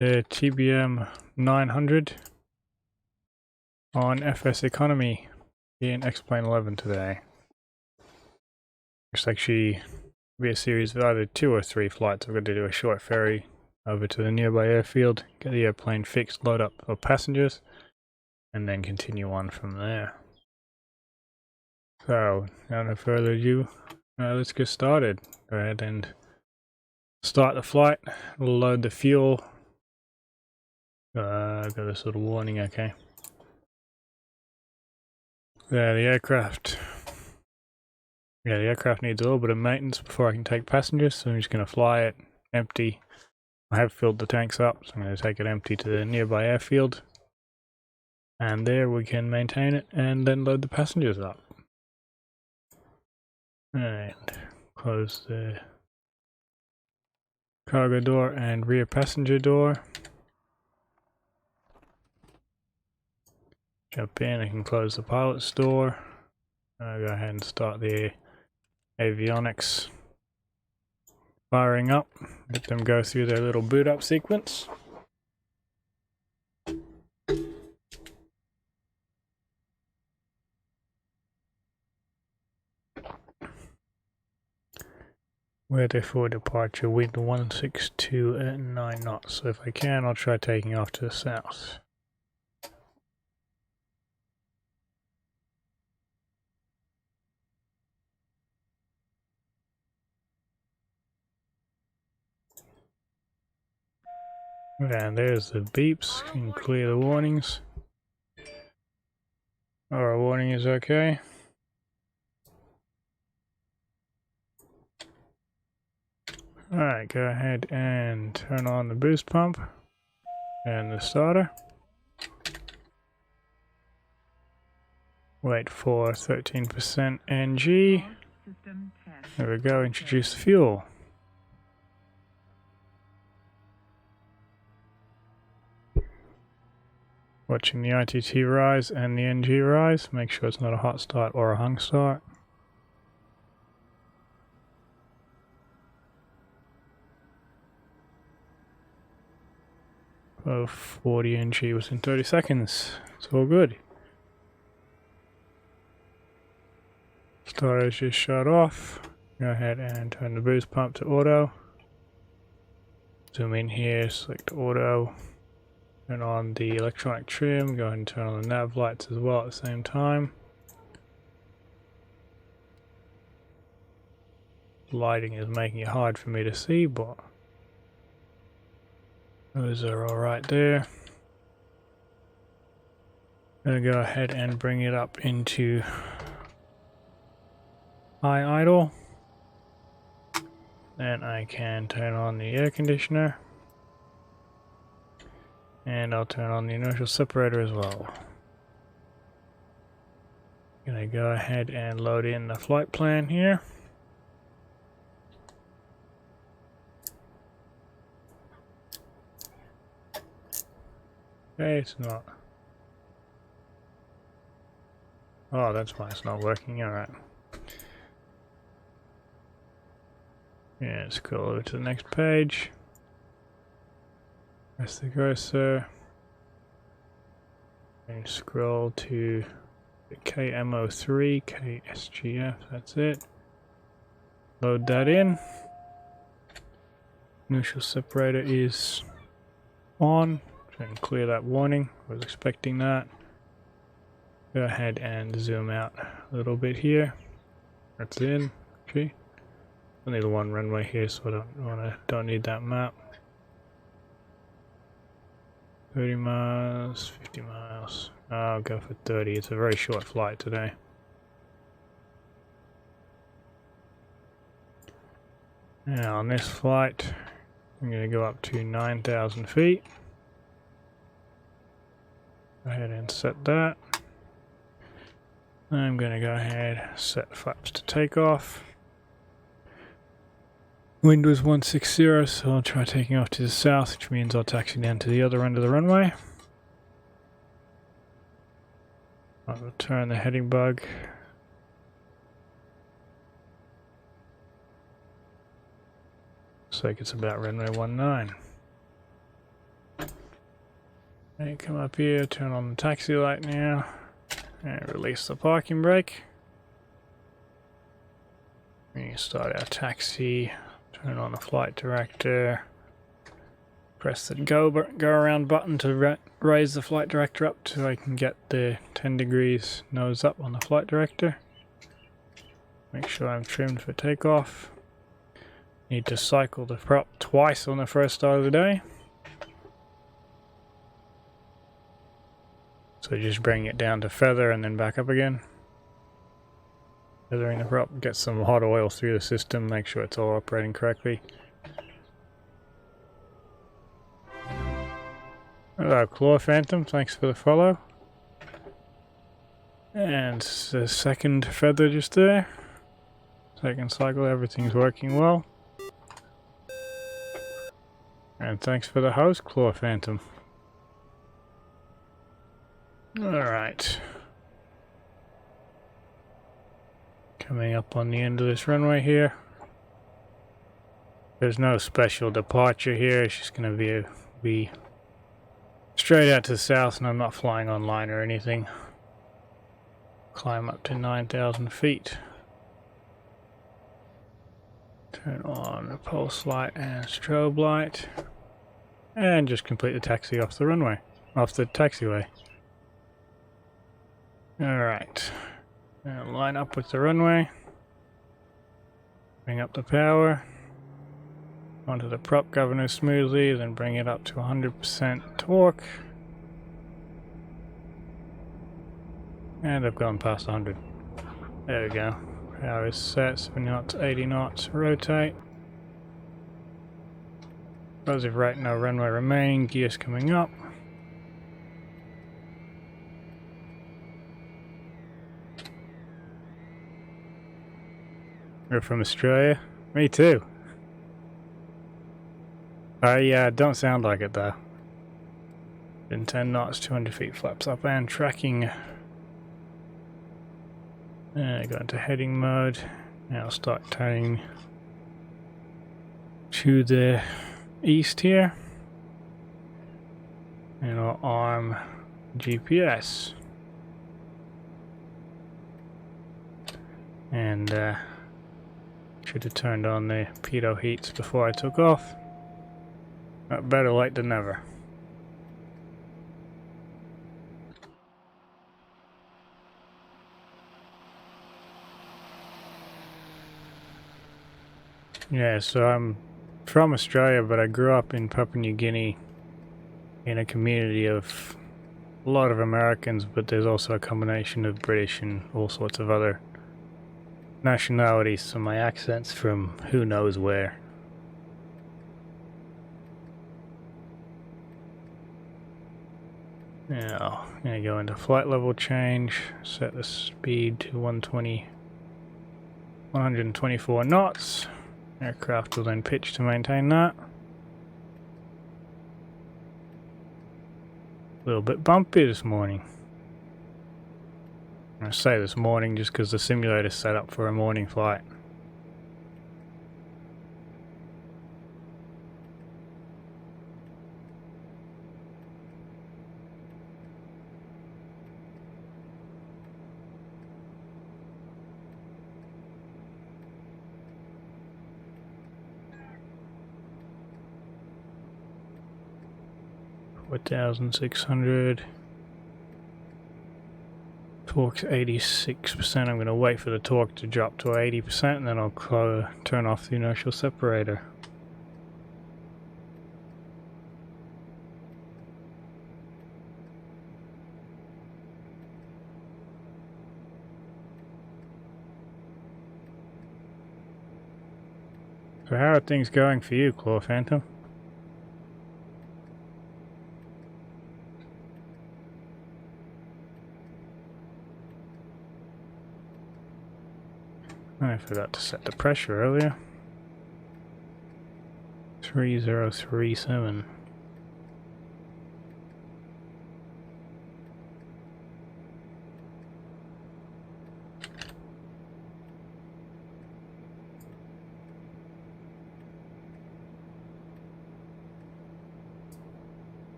the TBM900 on FSEconomy in XP11 today. Looks like she will be a series of either 2 or 3 flights. I've got to do a short ferry over to the nearby airfield, get the airplane fixed, load up for passengers, and then continue on from there. So, without no further ado, let's get started. Go ahead and start the flight. We'll load the fuel. I've got this little warning, okay. Yeah, the aircraft needs a little bit of maintenance before I can take passengers, so I'm just going to fly it empty. I have filled the tanks up, so I'm going to take it empty to the nearby airfield. And there we can maintain it and then load the passengers up. And close the cargo door and rear passenger door. Jump in, I can close the pilot's door. I'll go ahead and start the avionics firing up. Let them go through their little boot up sequence. We're there for departure, wind 162 at 9 knots. So if I can, I'll try taking off to the south. And there's the beeps. You can clear the warnings. Our warning is okay. Alright, go ahead and turn on the boost pump and the starter. Wait for 13% NG. There we go, introduce the fuel. Watching the ITT rise and the NG rise. Make sure it's not a hot start or a hung start. Oh, 40 NG within 30 seconds. It's all good. Starter's just shut off. Go ahead and turn the boost pump to auto. Zoom in here, select auto. Turn on the electronic trim. Go ahead and turn on the nav lights as well at the same time. Lighting is making it hard for me to see, but those are all right there. I'm gonna go ahead and bring it up into high idle. Then I can turn on the air conditioner. And I'll turn on the inertial separator as well. Gonna go ahead and load in the flight plan here. Okay, it's not. Oh, that's why it's not working. Alright. Yeah, let's go over to the next page. Press the cursor. And scroll to the KMO3, KSGF, that's it. Load that in. Inertial separator is on. Try and clear that warning. I was expecting that. Go ahead and zoom out a little bit here. That's in. Okay. I need one runway here, so I don't need that map. 30 miles, 50 miles. I'll go for 30. It's a very short flight today. Now on this flight, I'm going to go up to 9,000 feet. Go ahead and set that. I'm going to go ahead and set flaps to takeoff. Wind was 160, so I'll try taking off to the south, which means I'll taxi down to the other end of the runway. I'll turn the heading bug. Looks like it's about runway 19. Okay, come up here, turn on the taxi light now, and release the parking brake. We start our taxi, turn on the flight director, press the go around button to raise the flight director up so I can get the 10 degrees nose up on the flight director. Make sure I'm trimmed for takeoff. Need to cycle the prop twice on the first start of the day. So just bring it down to feather and then back up again. Feathering the prop, get some hot oil through the system, make sure it's all operating correctly. Hello Claw Phantom, thanks for the follow. And the second feather just there. Second cycle, everything's working well. And thanks for the host, Claw Phantom. Alright. Coming up on the end of this runway here. There's no special departure here, it's just going to be straight out to the south, and I'm not flying online or anything. Climb up to 9,000 feet. Turn on the pulse light and strobe light. And just complete the taxi off the runway. Off the taxiway. Alright. Now line up with the runway. Bring up the power. Onto the prop governor smoothly, then bring it up to 100% torque. And I've gone past 100. There we go. Power is set, 70 knots, 80 knots, rotate. Positive right, no runway remaining, gears coming up. We're from Australia? Me too. I don't sound like it though. In 10 knots, 200 feet, flaps up and tracking. Go into heading mode. Now I'll start turning to the east here. And I'll arm GPS. And should have turned on the pitot heats before I took off. But better late than never. Yeah, so I'm from Australia, but I grew up in Papua New Guinea in a community of a lot of Americans, but there's also a combination of British and all sorts of other nationalities, so my accent's from who knows where. Now, I'm going to go into flight level change, set the speed to 124 knots. Aircraft will then pitch to maintain that. A little bit bumpy this morning. I say this morning just because the simulator's set up for a morning flight. $4,600. Torque's 86%. I'm going to wait for the torque to drop to 80% and then I'll turn off the inertial separator. So how are things going for you, Claw Phantom? I forgot to set the pressure earlier. 3037.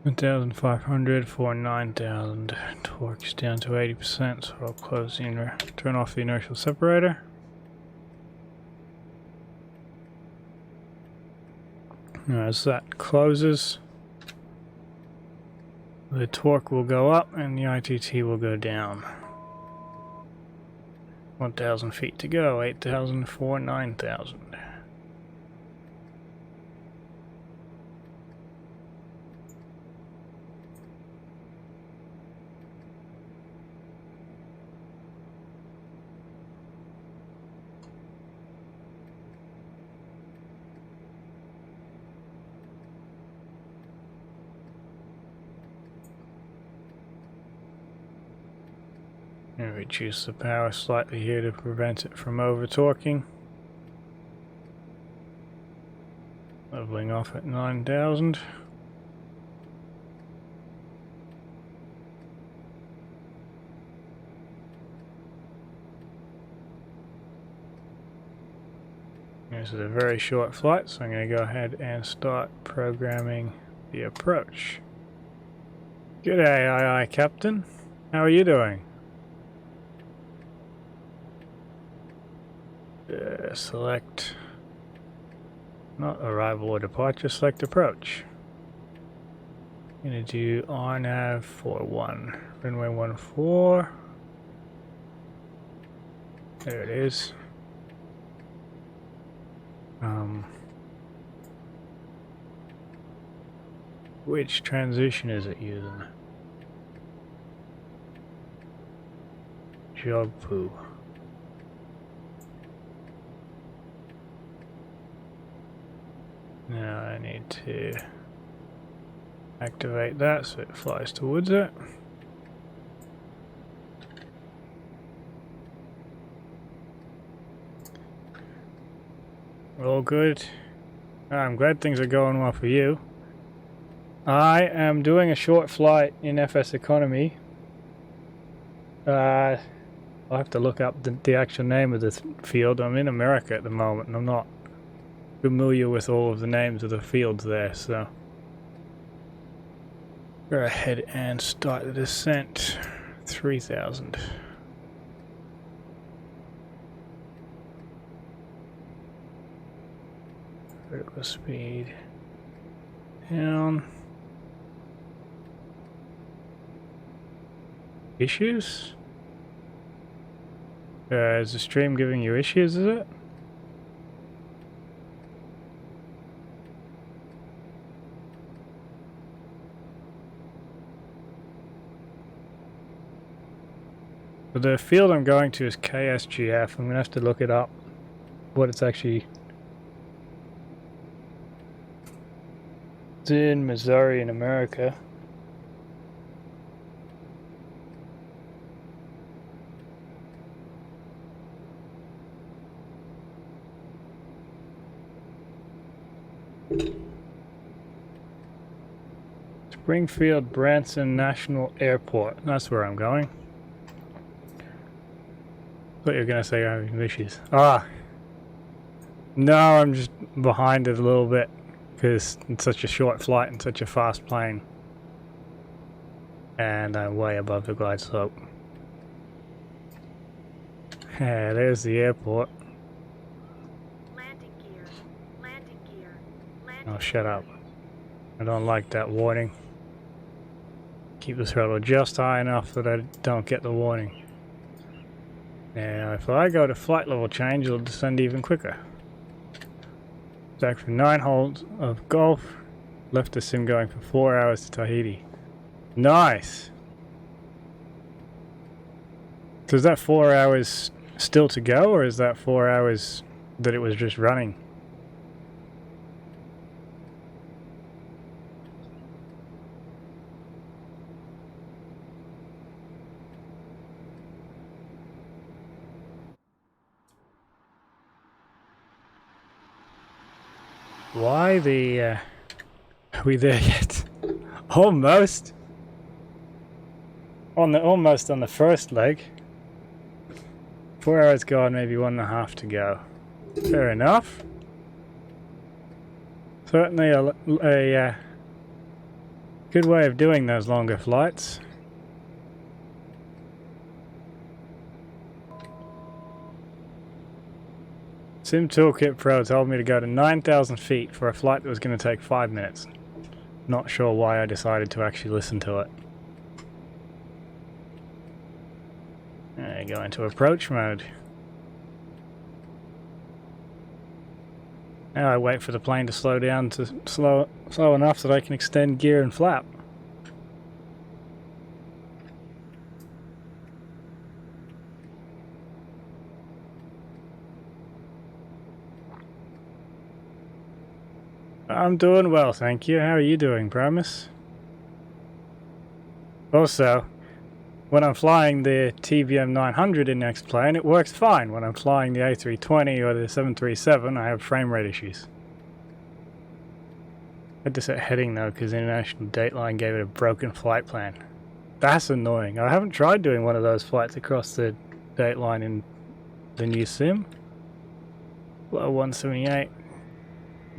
1,500 for 9,000. Torque is down to 80%, so I'll close the turn off the inertial separator. As that closes, the torque will go up and the ITT will go down. 1,000 feet to go, 8,000 for 9,000. And reduce the power slightly here to prevent it from over-torquing. Leveling off at 9,000. This is a very short flight, so I'm going to go ahead and start programming the approach. G'day, aye, Captain. How are you doing? Select not arrival or departure, select approach. I'm going to do RNAV 41, runway 14. There it is. Which transition is it using? Jogpoo. Now I need to activate that so it flies towards it. All good. I'm glad things are going well for you. I am doing a short flight in FSEconomy. I'll have to look up the actual name of the field. I'm in America at the moment and I'm not familiar with all of the names of the fields there, so go ahead and start the descent. 3,000. Vertical speed down. Issues? Is the stream giving you issues, is it? The field I'm going to is KSGF. I'm going to have to look it up, what it's actually. It's in Missouri in America. Springfield Branson National Airport. That's where I'm going. Thought you were going to say I'm having issues. Ah! No, I'm just behind it a little bit because it's such a short flight and such a fast plane. And I'm way above the glide slope. Yeah, there's the airport. Landing gear. Landing gear. Oh, shut up. I don't like that warning. Keep the throttle just high enough that I don't get the warning. Now, if I go to flight level change, it'll descend even quicker. Back for 9 holes of golf. Left the sim going for 4 hours to Tahiti. Nice! So is that 4 hours still to go, or is that 4 hours that it was just running? Why the, are we there yet? Almost. Almost on the first leg. 4 hours gone, maybe 1.5 to go. Fair enough. Certainly a Good way of doing those longer flights. Sim Toolkit Pro told me to go to 9,000 feet for a flight that was going to take 5 minutes. Not sure why I decided to actually listen to it. Go into approach mode. Now I wait for the plane to slow down to slow enough that I can extend gear and flap. I'm doing well, thank you. How are you doing, Promise? Also, when I'm flying the TBM900 in X-Plane, it works fine. When I'm flying the A320 or the 737, I have frame rate issues. I had to set heading though, because International Dateline gave it a broken flight plan. That's annoying. I haven't tried doing one of those flights across the Dateline in the new sim. Low 178.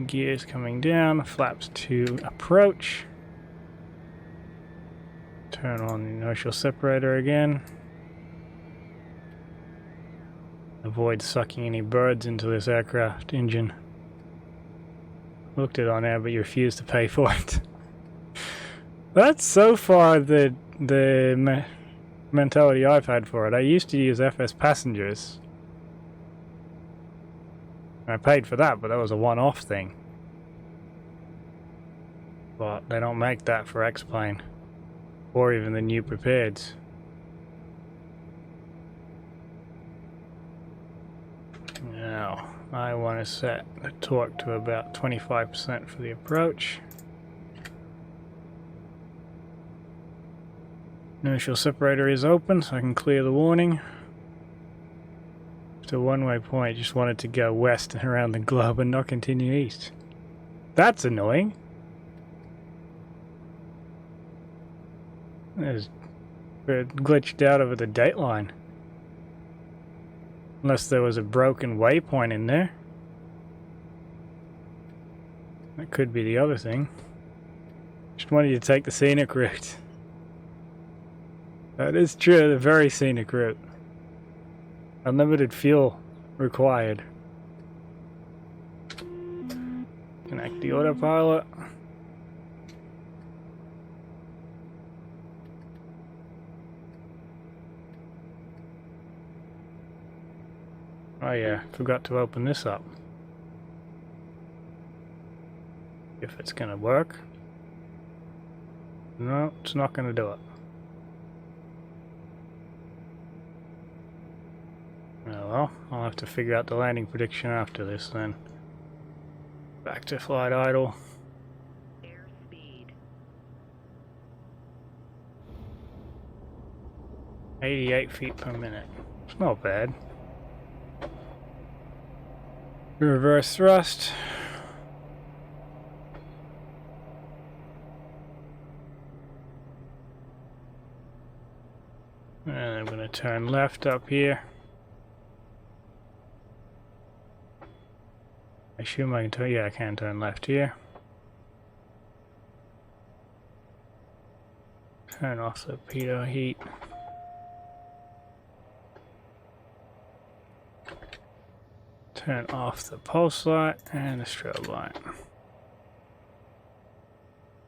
Gears coming down, flaps to approach. Turn on the inertial separator again. Avoid sucking any birds into this aircraft engine. Looked it on air, but you refused to pay for it. That's so far the mentality I've had for it. I used to use FS Passengers. I paid for that, but that was a one-off thing. But they don't make that for X-Plane. Or even the new prepareds. Now, I want to set the torque to about 25% for the approach. Inertial separator is open, so I can clear the warning. It's a one-way point, just wanted to go west and around the globe and not continue east. That's annoying. It glitched out over the dateline. Unless there was a broken waypoint in there. That could be the other thing. Just wanted you to take the scenic route. That is true, the very scenic route. Unlimited fuel required. Connect the autopilot. Oh yeah, forgot to open this up. If it's gonna work. No, it's not gonna do it. Oh well, I'll have to figure out the landing prediction after this then. Back to flight idle. Airspeed. 88 feet per minute. It's not bad. Reverse thrust. And I'm going to turn left up here. I assume I can turn, yeah, I can turn left here. Turn off the pitot heat. Turn off the pulse light and the strobe light.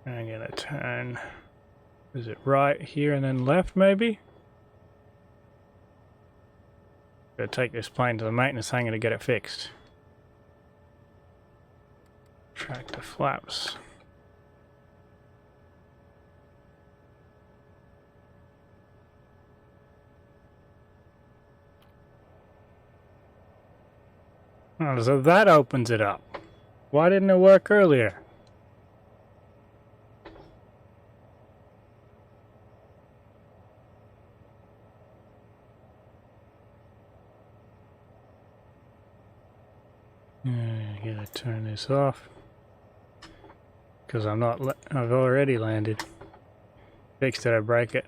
And I'm gonna turn, is it right here and then left maybe? Gonna take this plane to the maintenance hangar to get it fixed. Track the flaps. Oh, so that opens it up. Why didn't it work earlier? I gotta turn this off. Because I'm not, I've already landed. Fixed it, I break it.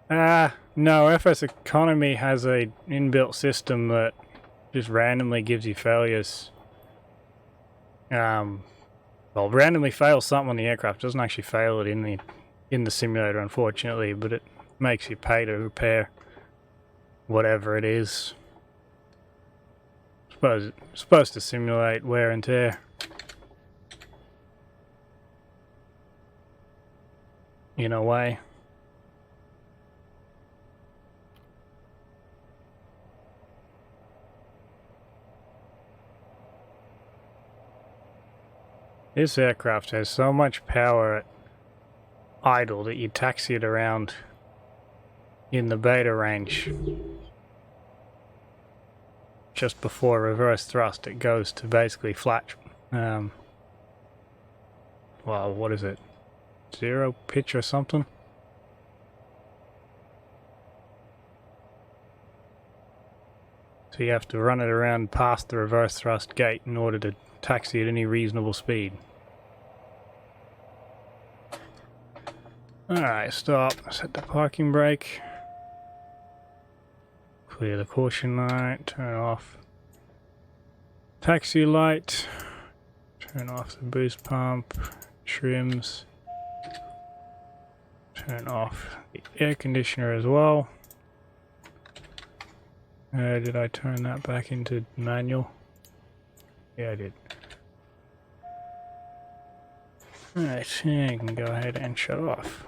No, FSEconomy has a inbuilt system that just randomly gives you failures. Well, randomly fails something on the aircraft. It doesn't actually fail it in the in the simulator, unfortunately, but it makes you pay to repair whatever it is. Suppose it's supposed to simulate wear and tear. In a way. This aircraft has so much power at idle that you taxi it around in the beta range. Just before reverse thrust, it goes to basically flat. Well, what is it? 0 pitch or something? So you have to run it around past the reverse thrust gate in order to taxi at any reasonable speed. Alright, stop. Set the parking brake. Clear the caution light. Turn off taxi light. Turn off the boost pump. Trims. Turn off the air conditioner as well. Did I turn that back into manual? Yeah, I did. Alright, yeah, you can go ahead and shut off.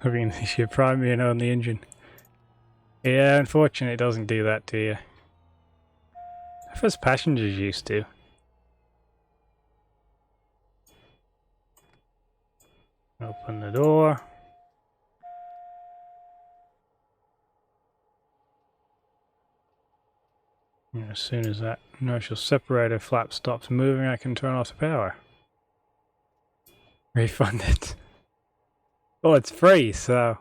I mean, you should probably on the engine. Yeah, unfortunately it doesn't do that to you. As passengers used to. Open the door. And as soon as that inertial separator flap stops moving, I can turn off the power. Refunded. Oh, it's free, so...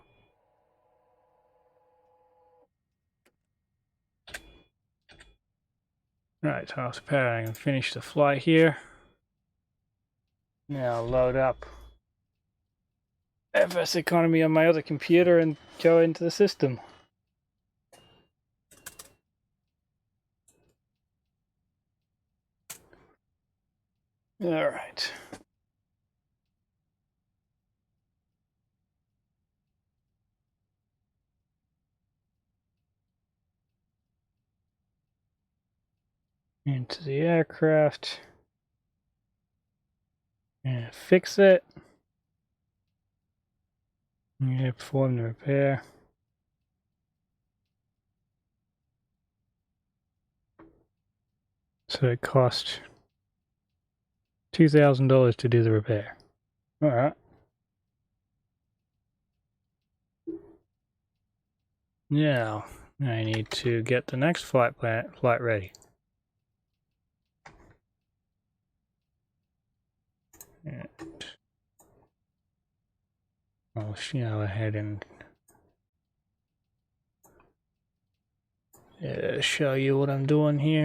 Right, turn off the power. I can finish the flight here. Now load up FSEconomy on my other computer and go into the system. Alright. Into the aircraft. And fix it. Yeah, perform the repair. So it cost $2,000 to do the repair. Alright. Now, I need to get the next flight ready. And I'll go ahead and show you what I'm doing here.